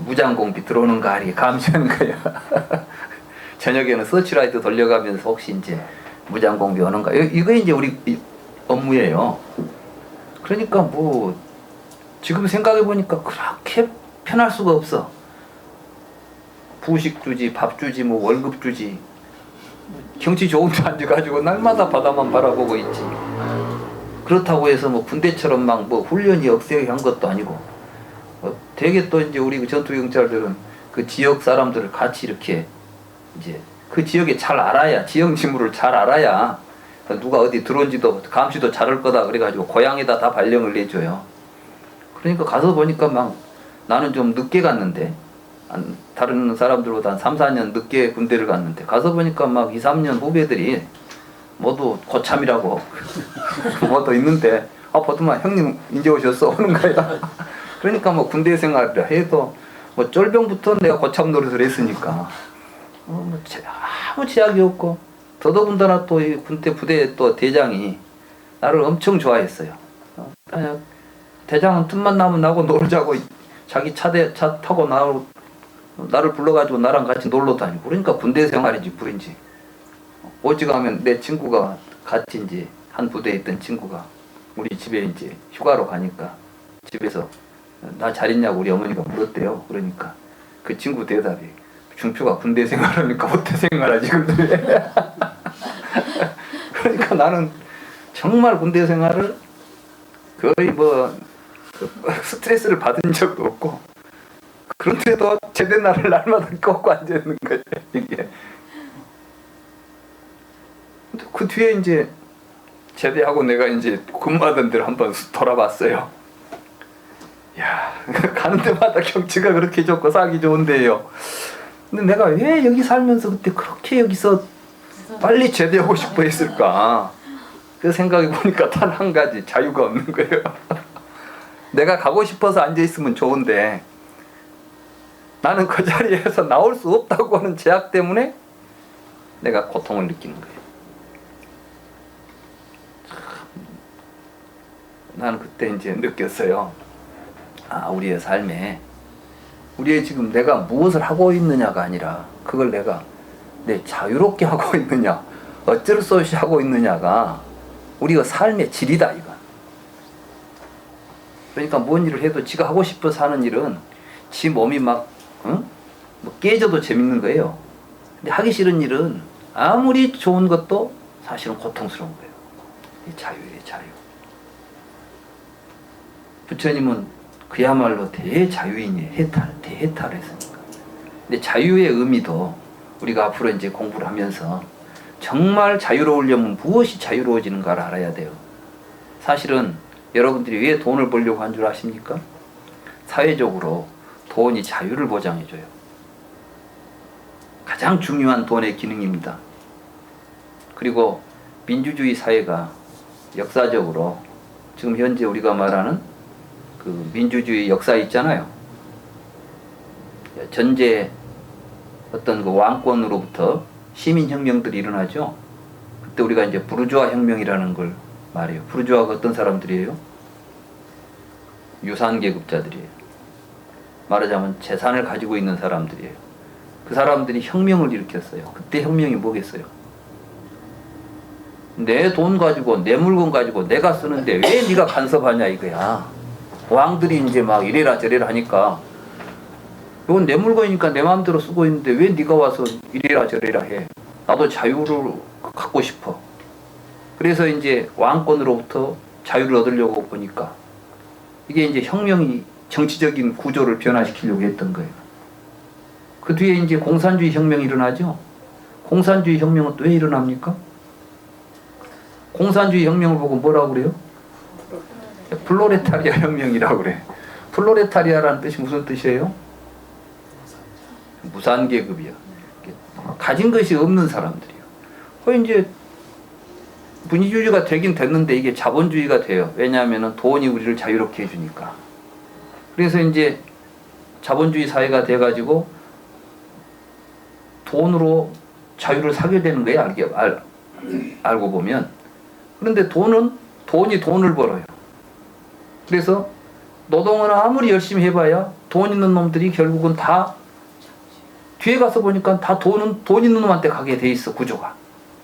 무장공비 들어오는 거 이렇게 감시하는 거예요. 저녁에는 서치라이트 돌려가면서 혹시 이제 무장공비 오는가, 이거 이제 우리 업무예요. 그러니까 뭐 지금 생각해 보니까 그렇게 편할 수가 없어. 부식 주지, 밥 주지, 뭐 월급 주지, 경치 좋은 데 앉아가지고 날마다 바다만 바라보고 있지. 그렇다고 해서 뭐 군대처럼 막 뭐 훈련이 억세한 것도 아니고, 되게 또 이제 우리 전투 경찰들은 그 지역 사람들을 같이 이렇게 이제 그 지역에 잘 알아야, 지역 지물을 잘 알아야 누가 어디 들어온지도 감시도 잘할 거다 그래가지고 고향에다 다 발령을 내줘요. 그러니까 가서 보니까 막 나는 좀 늦게 갔는데, 다른 사람들보다 한 3, 4년 늦게 군대를 갔는데, 가서 보니까 막 2, 3년 후배들이 모두 고참이라고 모두 있는데, 보더만 형님 이제 오셨어 오는 거야. 그러니까 뭐 군대 생활을 해도 뭐 쫄병부터 내가 고참 노릇을 했으니까 뭐 아무 제약이 없고, 더더군다나 또 이 군대 부대 또 대장이 나를 엄청 좋아했어요. 대장은 틈만 나면 나하고 놀자고 자기 차 타고 나를 불러가지고 나랑 같이 놀러 다니고. 그러니까 군대 생활인지 뭐인지. 오직하면 내 친구가 같이 이제 한 부대에 있던 친구가 우리 집에 이제 휴가로 가니까 집에서 나 잘 있냐고 우리 어머니가 물었대요. 그러니까 그 친구 대답이, 중표가 군대 생활하니까 어때 생활하지 근데. 그러니까 나는 정말 군대 생활을 거의 뭐 스트레스를 받은 적도 없고, 그런데도 제대 날을 날마다 꺾고 앉아있는 거예요 이게. 그 뒤에 이제 제대하고 내가 이제 근무하던 데를 한번 돌아봤어요. 야, 가는 데마다 경치가 그렇게 좋고 살기 좋은데요. 근데 내가 왜 여기 살면서 그때 그렇게 여기서 빨리 제대하고 싶어 했을까? 그 생각해 보니까 단 한 가지, 자유가 없는 거예요. 내가 가고 싶어서 앉아있으면 좋은데 나는 그 자리에서 나올 수 없다고 하는 제약 때문에 내가 고통을 느끼는 거예요. 나는 그때 이제 느꼈어요. 아, 우리의 삶에 우리의 지금 내가 무엇을 하고 있느냐가 아니라 그걸 내가 내 자유롭게 하고 있느냐, 어쩔 수 없이 하고 있느냐가 우리가 삶의 질이다 이거. 그러니까 뭔 일을 해도 지가 하고 싶어서 하는 일은 지 몸이 막 뭐 깨져도 재밌는 거예요. 근데 하기 싫은 일은 아무리 좋은 것도 사실은 고통스러운 거예요. 이 자유예요, 자유. 부처님은 그야말로 대자유인이에요. 대해탈했으니까. 근데 자유의 의미도 우리가 앞으로 이제 공부를 하면서 정말 자유로우려면 무엇이 자유로워지는가를 알아야 돼요. 사실은 여러분들이 왜 돈을 벌려고 한 줄 아십니까? 사회적으로 돈이 자유를 보장해줘요. 가장 중요한 돈의 기능입니다. 그리고 민주주의 사회가 역사적으로 지금 현재 우리가 말하는 그 민주주의 역사 있잖아요. 전제 어떤 그 왕권으로부터 시민혁명들이 일어나죠. 그때 우리가 이제 부르주아 혁명이라는 걸 말해요. 부르주아가 어떤 사람들이에요? 유산계급자들이에요. 말하자면 재산을 가지고 있는 사람들이에요. 그 사람들이 혁명을 일으켰어요. 그때 혁명이 뭐겠어요? 내 돈 가지고 내 물건 가지고 내가 쓰는데 왜 네가 간섭하냐 이거야. 왕들이 이제 막 이래라 저래라 하니까 이건 내 물건이니까 내 마음대로 쓰고 있는데 왜 네가 와서 이래라 저래라 해. 나도 자유를 갖고 싶어. 그래서 이제 왕권으로부터 자유를 얻으려고 보니까 이게 이제 혁명이 정치적인 구조를 변화시키려고 했던 거예요. 그 뒤에 이제 공산주의 혁명이 일어나죠. 공산주의 혁명은 또 왜 일어납니까? 공산주의 혁명을 보고 뭐라고 그래요? 플로레타리아 혁명이라고 그래. 플로레타리아라는 뜻이 무슨 뜻이에요? 무산계급이요. 가진 것이 없는 사람들이요. 이제 민주주의가 되긴 됐는데 이게 자본주의가 돼요. 왜냐하면 돈이 우리를 자유롭게 해주니까. 그래서 이제 자본주의 사회가 돼가지고 돈으로 자유를 사게 되는 거예요. 알고 보면. 그런데 돈이 돈을 벌어요. 그래서 노동을 아무리 열심히 해봐야 돈 있는 놈들이 결국은 다 뒤에 가서 보니까 다 돈 있는 놈한테 가게 돼 있어. 구조가.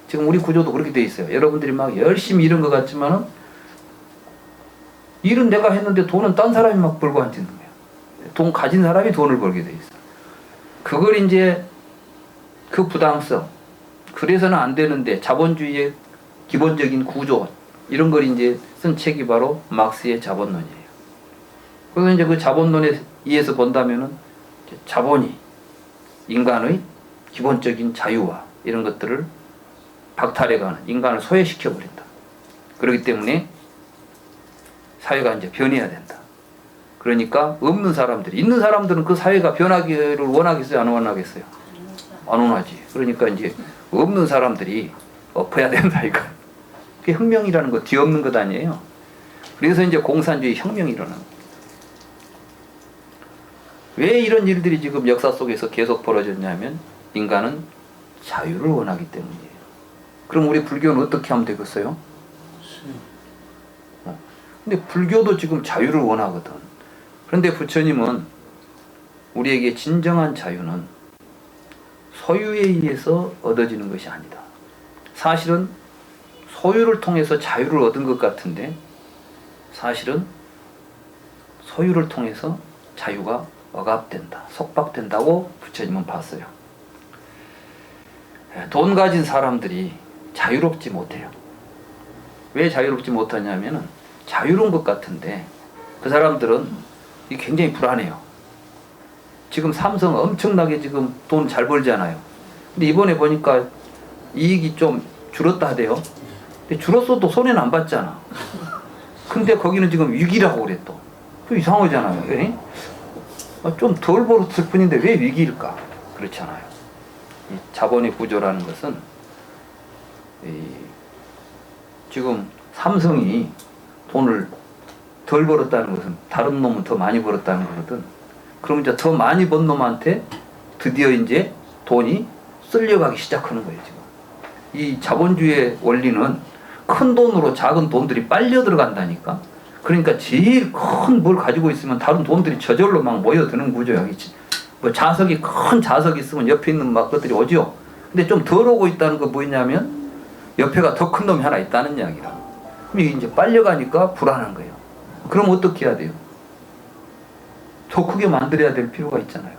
지금 우리 구조도 그렇게 돼 있어요. 여러분들이 막 열심히 일한 것 같지만은 일은 내가 했는데 돈은 딴 사람이 막 벌고 앉는 거예요. 돈 가진 사람이 돈을 벌게 돼 있어. 그걸 이제 그 부당성, 그래서는 안 되는데 자본주의의 기본적인 구조 이런 걸 이제 쓴 책이 바로 막스의 자본론이에요. 그래서 이제 그 자본론에 의해서 본다면은 자본이 인간의 기본적인 자유와 이런 것들을 박탈해가는, 인간을 소외시켜 버린다. 그렇기 때문에 사회가 이제 변해야 된다. 그러니까 없는 사람들이, 있는 사람들은 그 사회가 변하기를 원하겠어요, 안 원하겠어요? 안 원하지. 그러니까 이제 없는 사람들이 엎어야 된다 이거. 그게 혁명이라는 거 뒤엎는 것 아니에요. 그래서 이제 공산주의 혁명이 일어나는 거예요. 왜 이런 일들이 지금 역사 속에서 계속 벌어졌냐면 인간은 자유를 원하기 때문이에요. 그럼 우리 불교는 어떻게 하면 되겠어요? 근데 불교도 지금 자유를 원하거든. 그런데 부처님은 우리에게 진정한 자유는 소유에 의해서 얻어지는 것이 아니다. 사실은 소유를 통해서 자유를 얻은 것 같은데 사실은 소유를 통해서 자유가 억압된다, 속박된다고 부처님은 봤어요. 돈 가진 사람들이 자유롭지 못해요. 왜 자유롭지 못하냐면은 자유로운 것 같은데 그 사람들은 굉장히 불안해요. 지금 삼성 엄청나게 지금 돈 잘 벌잖아요. 근데 이번에 보니까 이익이 좀 줄었다 하대요. 근데 줄었어도 손해는 안 봤잖아. 근데 거기는 지금 위기라고 그래 또. 그 이상하잖아요. 좀 덜 벌었을 뿐인데 왜 위기일까? 그렇잖아요. 이 자본의 구조라는 것은 지금 삼성이 돈을 덜 벌었다는 것은 다른 놈은 더 많이 벌었다는 거거든. 그럼 이제 더 많이 번 놈한테 드디어 이제 돈이 쓸려가기 시작하는 거예요, 지금. 이 자본주의의 원리는 큰 돈으로 작은 돈들이 빨려 들어간다니까. 그러니까 제일 큰 뭘 가지고 있으면 다른 돈들이 저절로 막 모여드는 구조야. 뭐 자석이 큰 자석이 있으면 옆에 있는 막 것들이 오죠. 근데 좀 덜 오고 있다는 거 뭐냐면 옆에가 더 큰 놈이 하나 있다는 이야기라. 그럼 이게 이제 빨려가니까 불안한 거예요. 그럼 어떻게 해야 돼요? 더 크게 만들어야 될 필요가 있잖아요.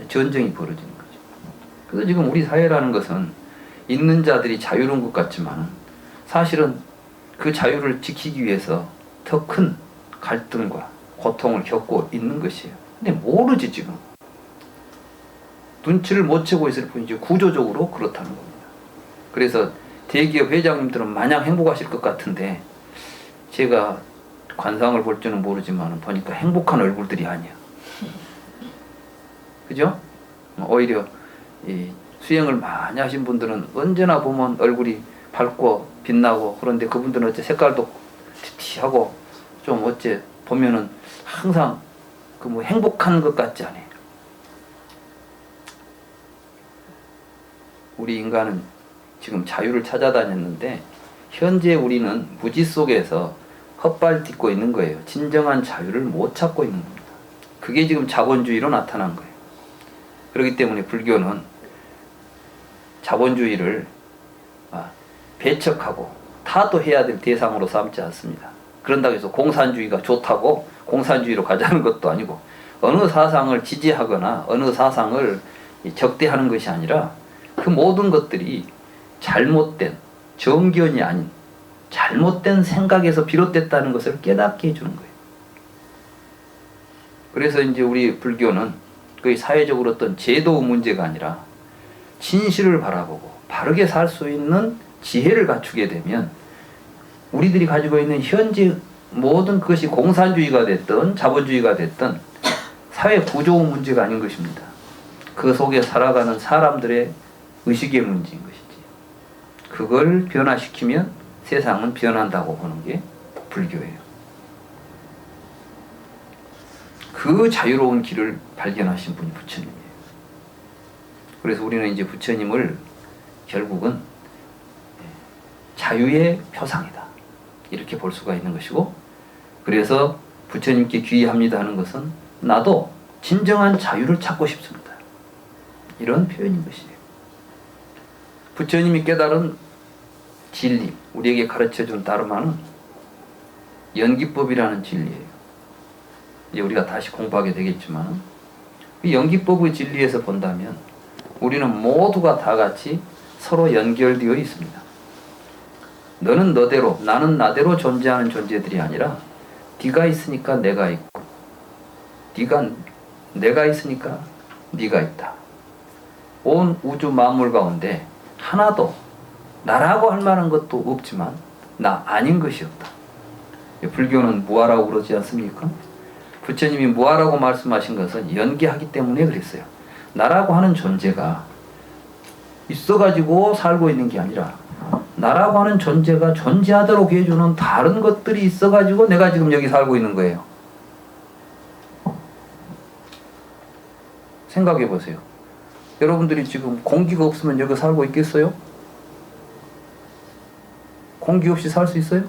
전쟁이 벌어지는 거죠. 그래서 지금 우리 사회라는 것은 있는 자들이 자유로운 것 같지만 사실은 그 자유를 지키기 위해서 더 큰 갈등과 고통을 겪고 있는 것이에요. 근데 모르지 지금. 눈치를 못 채고 있을 뿐이지 구조적으로 그렇다는 겁니다. 그래서 대기업 회장님들은 마냥 행복하실 것 같은데 제가 관상을 볼 줄은 모르지만 보니까 행복한 얼굴들이 아니야. 그죠? 오히려 이 수행을 많이 하신 분들은 언제나 보면 얼굴이 밝고 빛나고 그런데 그분들은 어째 색깔도 티티하고 좀 어째 보면은 항상 그 뭐 행복한 것 같지 않아요. 우리 인간은 지금 자유를 찾아다녔는데 현재 우리는 무지 속에서 헛발 딛고 있는 거예요. 진정한 자유를 못 찾고 있는 겁니다. 그게 지금 자본주의로 나타난 거예요. 그렇기 때문에 불교는 자본주의를 배척하고 타도해야 될 대상으로 삼지 않습니다. 그런다고 해서 공산주의가 좋다고 공산주의로 가자는 것도 아니고 어느 사상을 지지하거나 어느 사상을 적대하는 것이 아니라 그 모든 것들이 잘못된 정견이 아닌 잘못된 생각에서 비롯됐다는 것을 깨닫게 해주는 거예요. 그래서 이제 우리 불교는 거의 사회적으로 어떤 제도 문제가 아니라 진실을 바라보고 바르게 살 수 있는 지혜를 갖추게 되면 우리들이 가지고 있는 현재 모든 것이 공산주의가 됐든 자본주의가 됐든 사회 구조 문제가 아닌 것입니다. 그 속에 살아가는 사람들의 의식의 문제인 것이지. 그걸 변화시키면 세상은 변한다고 보는 게 불교예요. 그 자유로운 길을 발견하신 분이 부처님이에요. 그래서 우리는 이제 부처님을 결국은 자유의 표상이다. 이렇게 볼 수가 있는 것이고, 그래서 부처님께 귀의합니다 하는 것은 나도 진정한 자유를 찾고 싶습니다. 이런 표현인 것이에요. 부처님이 깨달은 진리, 우리에게 가르쳐준 다르마는 연기법이라는 진리예요. 이제 우리가 다시 공부하게 되겠지만 이 연기법의 진리에서 본다면 우리는 모두가 다 같이 서로 연결되어 있습니다. 너는 너대로 나는 나대로 존재하는 존재들이 아니라 네가 있으니까 내가 있고 내가 있으니까 네가 있다. 온 우주 만물 가운데 하나도 나라고 할 만한 것도 없지만 나 아닌 것이 없다. 불교는 무아라고 그러지 않습니까? 부처님이 무아라고 말씀하신 것은 연기하기 때문에 그랬어요. 나라고 하는 존재가 있어가지고 살고 있는 게 아니라 나라고 하는 존재가 존재하도록 해주는 다른 것들이 있어가지고 내가 지금 여기 살고 있는 거예요. 생각해 보세요. 여러분들이 지금 공기가 없으면 여기 살고 있겠어요? 공기 없이 살 수 있어요?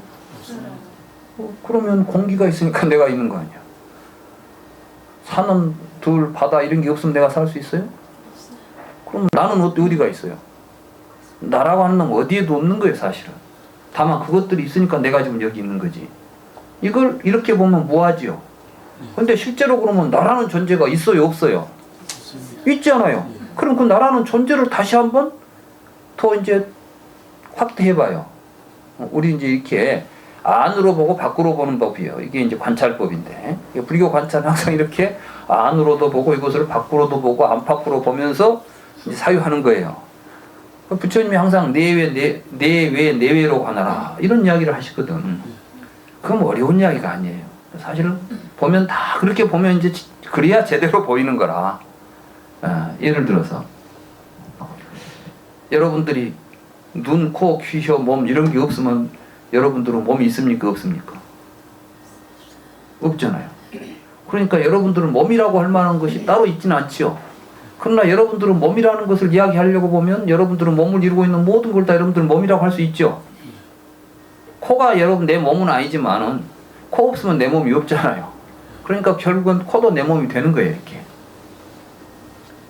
그러면 공기가 있으니까 내가 있는 거 아니야. 산은 둘 바다 이런 게 없으면 내가 살 수 있어요? 그럼 나는 어디가 있어요? 나라고 하는 놈 어디에도 없는 거예요, 사실은. 다만 그것들이 있으니까 내가 지금 여기 있는 거지. 이걸 이렇게 보면 뭐하지요? 근데 실제로 그러면 나라는 존재가 있어요, 없어요? 있잖아요. 그럼 그 나라는 존재를 다시 한번 더 이제 확대해봐요. 우리 이제 이렇게 안으로 보고 밖으로 보는 법이에요. 이게 이제 관찰법인데, 불교 관찰은 항상 이렇게 안으로도 보고 이것을 밖으로도 보고 안팎으로 보면서 이제 사유하는 거예요. 부처님이 항상 내외로 관하라 이런 이야기를 하시거든. 그건 어려운 이야기가 아니에요. 사실은 보면 다 그렇게 보면 이제 그래야 제대로 보이는 거라. 예를 들어서 여러분들이 눈, 코, 귀, 혀, 몸 이런 게 없으면 여러분들은 몸이 있습니까? 없습니까? 없잖아요. 그러니까 여러분들은 몸이라고 할 만한 것이 따로 있지는 않지요. 그러나 여러분들은 몸이라는 것을 이야기하려고 보면 여러분들은 몸을 이루고 있는 모든 걸 다 여러분들은 몸이라고 할 수 있죠. 코가 여러분 내 몸은 아니지만은 코 없으면 내 몸이 없잖아요. 그러니까 결국은 코도 내 몸이 되는 거예요. 이렇게.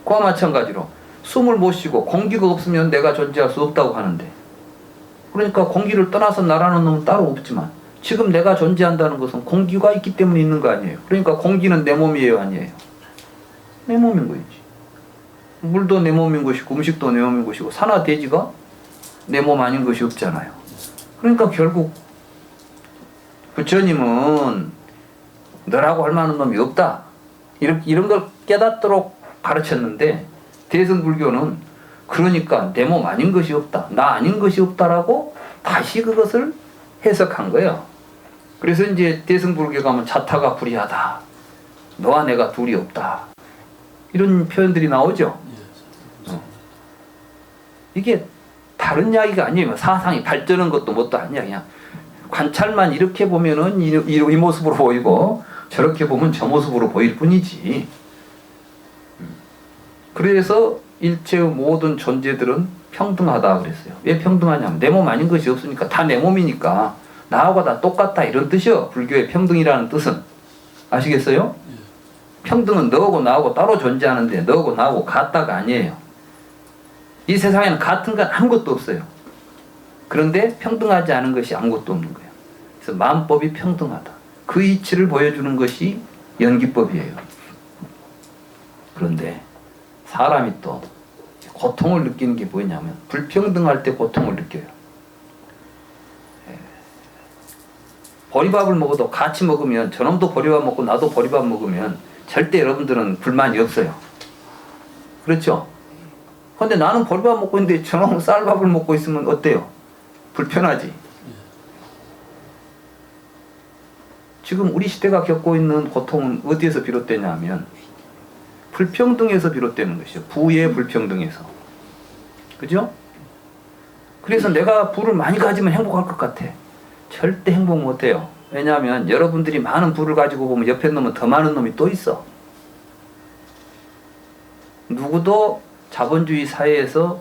그와 마찬가지로 숨을 못 쉬고 공기가 없으면 내가 존재할 수 없다고 하는데, 그러니까 공기를 떠나서 나라는 놈은 따로 없지만 지금 내가 존재한다는 것은 공기가 있기 때문에 있는 거 아니에요. 그러니까 공기는 내 몸이에요, 아니에요? 내 몸인 거지. 물도 내 몸인 것이고 음식도 내 몸인 것이고 산화 대지가 내 몸 아닌 것이 없잖아요. 그러니까 결국 부처님은 너라고 할 만한 놈이 없다, 이런 걸 깨닫도록 가르쳤는데, 대승불교는 그러니까 내 몸 아닌 것이 없다, 나 아닌 것이 없다라고 다시 그것을 해석한 거예요. 그래서 이제 대승불교 가면 자타가 불이하다, 너와 내가 둘이 없다, 이런 표현들이 나오죠. 이게 다른 이야기가 아니에요. 사상이 발전한 것도 뭣도 아니야. 그냥 관찰만 이렇게 보면은 이 모습으로 보이고 저렇게 보면 저 모습으로 보일 뿐이지. 그래서 일체의 모든 존재들은 평등하다 그랬어요. 왜 평등하냐면 내 몸 아닌 것이 없으니까 다 내 몸이니까 나하고 다 똑같다, 이런 뜻이요. 불교의 평등이라는 뜻은. 아시겠어요? 평등은 너하고 나하고 따로 존재하는데 너하고 나하고 같다가 아니에요. 이 세상에는 같은 건 아무것도 없어요. 그런데 평등하지 않은 것이 아무것도 없는 거예요. 그래서 마음법이 평등하다, 그 이치를 보여주는 것이 연기법이에요. 그런데 사람이 또 고통을 느끼는 게 뭐냐면 불평등할 때 고통을 느껴요. 보리밥을 먹어도 같이 먹으면, 저놈도 보리밥 먹고 나도 보리밥 먹으면 절대 여러분들은 불만이 없어요. 그렇죠? 근데 나는 보리밥 먹고 있는데 저놈은 쌀밥을 먹고 있으면 어때요? 불편하지? 지금 우리 시대가 겪고 있는 고통은 어디에서 비롯되냐면 불평등에서 비롯되는 것이죠. 부의 불평등에서. 그죠? 그래서 내가 부를 많이 가지면 행복할 것 같아. 절대 행복 못해요. 왜냐하면 여러분들이 많은 부를 가지고 보면 옆에 놈은 더 많은 놈이 또 있어. 누구도 자본주의 사회에서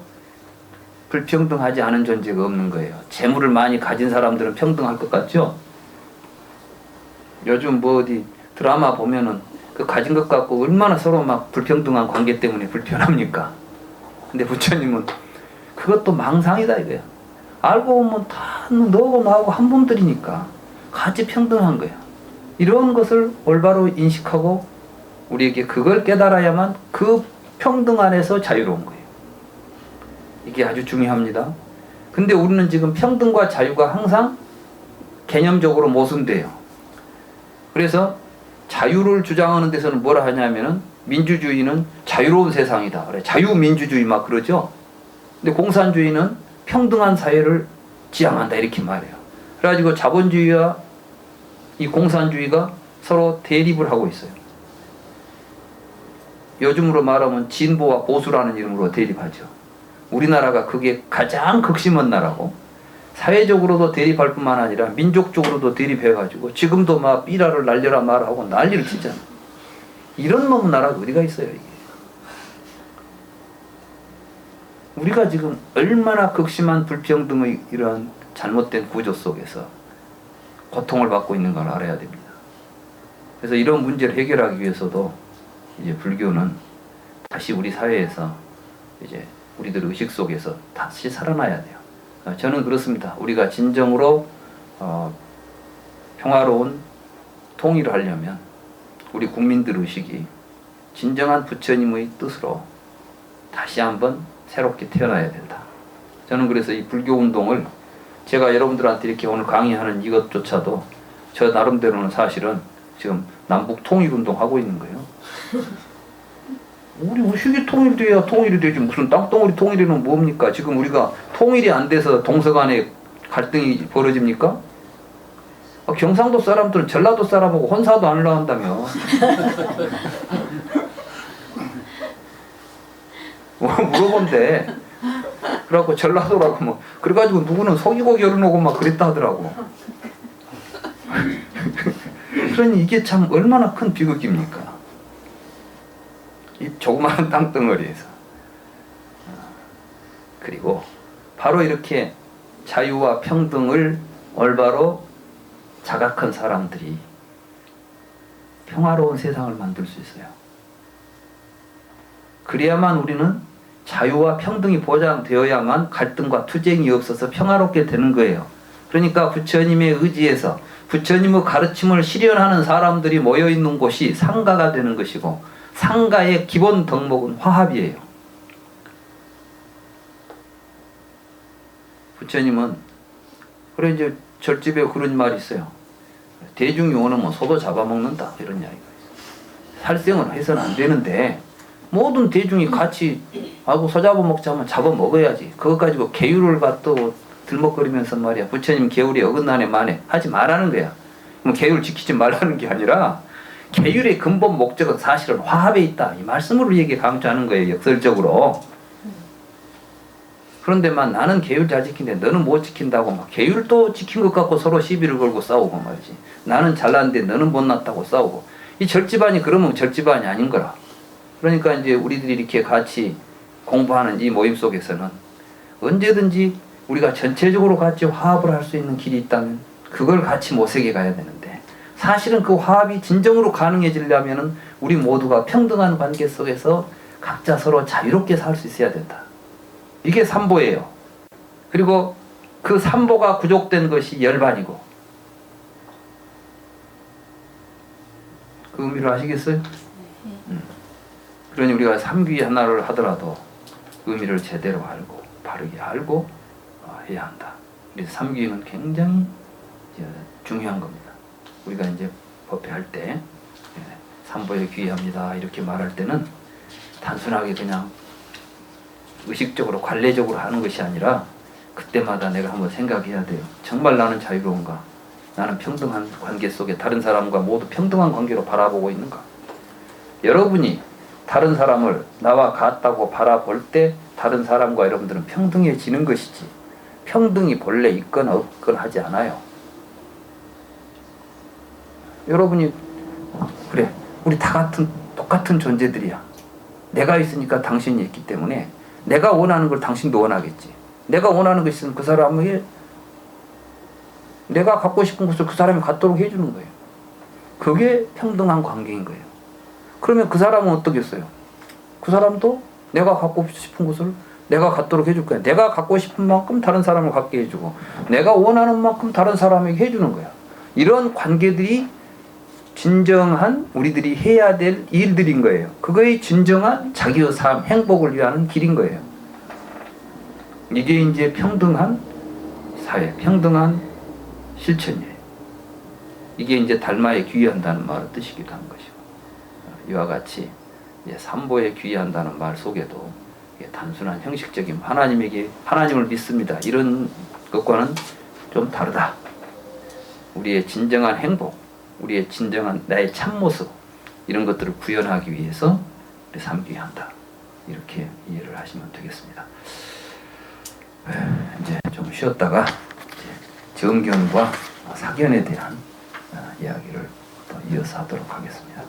불평등하지 않은 존재가 없는 거예요. 재물을 많이 가진 사람들은 평등할 것 같죠? 요즘 뭐 어디 드라마 보면은 그 가진 것 갖고 얼마나 서로 막 불평등한 관계 때문에 불편합니까? 근데 부처님은 그것도 망상이다 이거야. 알고 보면 다 너하고 나하고 한 분들이니까 같이 평등한 거야. 이런 것을 올바로 인식하고 우리에게 그걸 깨달아야만 그 평등 안에서 자유로운 거예요. 이게 아주 중요합니다. 근데 우리는 지금 평등과 자유가 항상 개념적으로 모순돼요. 그래서 자유를 주장하는 데서는 뭐라 하냐면은 민주주의는 자유로운 세상이다, 그래. 자유민주주의 막 그러죠. 근데 공산주의는 평등한 사회를 지향한다, 이렇게 말해요. 그래가지고 자본주의와 이 공산주의가 서로 대립을 하고 있어요. 요즘으로 말하면 진보와 보수라는 이름으로 대립하죠. 우리나라가 그게 가장 극심한 나라고, 사회적으로도 대립할 뿐만 아니라 민족적으로도 대립해가지고 지금도 막 삐라를 날려라 말하고 난리를 치잖아. 이런 놈의 나라가 어디가 있어요, 이게. 우리가 지금 얼마나 극심한 불평등의 이러한 잘못된 구조 속에서 고통을 받고 있는 걸 알아야 됩니다. 그래서 이런 문제를 해결하기 위해서도 이제 불교는 다시 우리 사회에서 이제 우리들 의식 속에서 다시 살아나야 돼요. 저는 그렇습니다. 우리가 진정으로 평화로운 통일을 하려면 우리 국민들 의식이 진정한 부처님의 뜻으로 다시 한번 새롭게 태어나야 된다. 저는 그래서 이 불교 운동을, 제가 여러분들한테 이렇게 오늘 강의하는 이것조차도 저 나름대로는 사실은 지금 남북 통일 운동 하고 있는 거예요. 우리 의식이 통일돼야 통일이 되지. 무슨 땅덩어리 통일이는 뭡니까? 지금 우리가 통일이 안 돼서 동서간에 갈등이 벌어집니까? 경상도 사람들은 전라도 사람하고 혼사도 안 하려 한다며. 물어본대. 그래갖고 전라도라고 뭐 그래가지고 누구는 속이고 결혼하고 막 그랬다 하더라고. 그러니 이게 참 얼마나 큰 비극입니까? 이 조그마한 땅덩어리에서. 그리고 바로 이렇게 자유와 평등을 올바로 자각한 사람들이 평화로운 세상을 만들 수 있어요. 그래야만 우리는 자유와 평등이 보장되어야만 갈등과 투쟁이 없어서 평화롭게 되는 거예요. 그러니까 부처님의 의지에서 부처님의 가르침을 실현하는 사람들이 모여있는 곳이 상가가 되는 것이고, 상가의 기본 덕목은 화합이에요. 부처님은 그래 이제 절집에 그런 말이 있어요. 대중이 원하면 소도 잡아먹는다, 이런 이야기가 있어요. 살생은 해서는 안 되는데 모든 대중이 같이 하고 소 잡아먹자면 잡아먹어야지. 그것 가지고 계율을 갖고 들먹거리면서 말이야, 부처님 계율이 어긋나네 마네 하지 말라는 거야. 그럼 계율 지키지 말라는 게 아니라 계율의 근본 목적은 사실은 화합에 있다, 이 말씀으로 우리에게 강조하는 거예요, 역설적으로. 그런데만 나는 계율 잘 지킨데 너는 못 지킨다고 막 계율도 지킨 것 같고 서로 시비를 걸고 싸우고 말이지. 나는 잘났는데 너는 못났다고 싸우고. 이 절집안이 그러면 절집안이 아닌 거라. 그러니까 이제 우리들이 이렇게 같이 공부하는 이 모임 속에서는 언제든지 우리가 전체적으로 같이 화합을 할 수 있는 길이 있다면 그걸 같이 모색해 가야 되는데, 사실은 그 화합이 진정으로 가능해지려면은 우리 모두가 평등한 관계 속에서 각자 서로 자유롭게 살 수 있어야 된다. 이게 삼보예요. 그리고 그 삼보가 구족된 것이 열반이고. 그 의미를 아시겠어요? 그러니 우리가 삼귀 하나를 하더라도 의미를 제대로 알고 바르게 알고 해야 한다. 그래서 삼귀는 굉장히 중요한 겁니다. 우리가 이제 법회할 때 삼보에 귀의합니다 이렇게 말할 때는 단순하게 그냥 의식적으로 관례적으로 하는 것이 아니라 그때마다 내가 한번 생각해야 돼요. 정말 나는 자유로운가? 나는 평등한 관계 속에 다른 사람과 모두 평등한 관계로 바라보고 있는가? 여러분이 다른 사람을 나와 같다고 바라볼 때 다른 사람과 여러분들은 평등해지는 것이지, 평등이 본래 있거나 없거나 하지 않아요. 여러분이 그래 우리 다 똑같은 존재들이야. 내가 있으니까 당신이 있기 때문에 내가 원하는 걸 당신도 원하겠지. 내가 원하는 것이 있으면 그 사람에게 내가 갖고 싶은 것을 그 사람이 갖도록 해주는 거예요. 그게 평등한 관계인 거예요. 그러면 그 사람은 어떻겠어요? 그 사람도 내가 갖고 싶은 것을 내가 갖도록 해줄 거야. 내가 갖고 싶은 만큼 다른 사람을 갖게 해주고, 내가 원하는 만큼 다른 사람에게 해주는 거야. 이런 관계들이 진정한 우리들이 해야 될 일들인 거예요. 그거의 진정한 자기의 삶, 행복을 위하는 길인 거예요. 이게 이제 평등한 사회, 평등한 실천이에요. 이게 이제 달마에 귀의한다는 말의 뜻이기도 한 것이고, 이와 같이 삼보에 귀의한다는 말 속에도 단순한 형식적인 하나님을 믿습니다 이런 것과는 좀 다르다. 우리의 진정한 행복, 우리의 진정한 나의 참모습, 이런 것들을 구현하기 위해서 삼귀한다, 이렇게 이해를 하시면 되겠습니다. 이제 좀 쉬었다가 정견과 사견에 대한 이야기를 또 이어서 하도록 하겠습니다.